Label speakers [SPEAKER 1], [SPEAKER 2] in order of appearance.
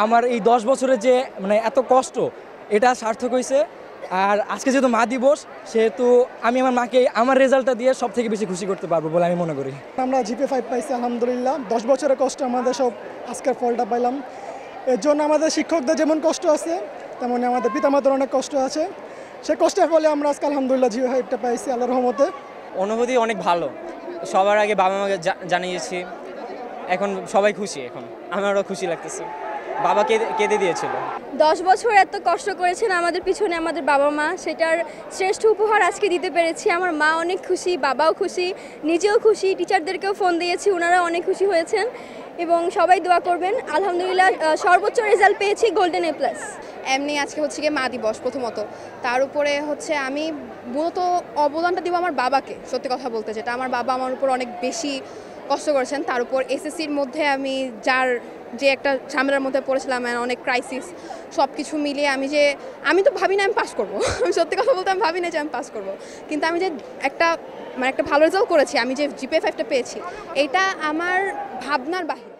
[SPEAKER 1] আমার এই 10 বছরের যে মানে এত কষ্ট এটা সার্থক হয়েছে। আর আজকে যেহেতু মা দিবস সেহেতু আমি আমার মাকে আমার রেজাল্টটা দিয়ে সব থেকে বেশি খুশি করতে পারবো বলে আমি মনে করি।
[SPEAKER 2] আমরা জিপে 5 পাইছি আলহামদুলিল্লাহ। 10 বছরের কষ্ট আমাদের সব আজকের ফলটা পাইলাম। এর জন্য আমাদের শিক্ষকদের যেমন কষ্ট আছে তেমনি আমাদের পিতামাতার অনেক কষ্ট আছে। সে কষ্টের ফলে আমরা আজকে আলহামদুলিল্লাহ জিপে 5টা পাইছি আল্লাহর রহমতে।
[SPEAKER 3] অনুভূতি অনেক ভালো। সবার আগে বাবা মাকে জানিয়েছি, এখন সবাই খুশি। এখন আমারও খুশি লাগতেছে। বাবা কেঁদে দিয়েছিল।
[SPEAKER 4] 10 বছর এত কষ্ট করেছেন আমাদের পিছনে আমাদের বাবা মা, সেটার শ্রেষ্ঠ উপহার আজকে দিতে পেরেছি। আমার মা অনেক খুশি, বাবাও খুশি, নিজেও খুশি, টিচারদেরকেও ফোন দিয়েছি, ওনারা অনেক খুশি হয়েছেন এবং সবাই দোয়া করবেন। আলহামদুলিল্লাহ সর্বোচ্চ রেজাল্ট পেয়েছি, গোল্ডেন A+।
[SPEAKER 5] এমনি আজকে হচ্ছে গিয়ে মা দিবস প্রথমত, তার উপরে হচ্ছে আমি মূলত অবদানটা দিব আমার বাবাকে। সত্যি কথা বলতে, যেটা আমার বাবা আমার উপর অনেক বেশি কষ্ট করেছেন, তার উপর এসএসসির মধ্যে আমি যে একটা ঝামেলার মধ্যে পড়েছিলাম, অনেক ক্রাইসিস, সব কিছু মিলিয়ে আমি তো ভাবি না আমি পাস করবো। আমি সত্যি কথা বলতে আমি ভাবি না যে আমি পাস করবো, কিন্তু আমি যে একটা ভালো রেজাল্ট করেছি, আমি যে জিপে 5টা পেয়েছি, এটা আমার ভাবনার বাহিরে।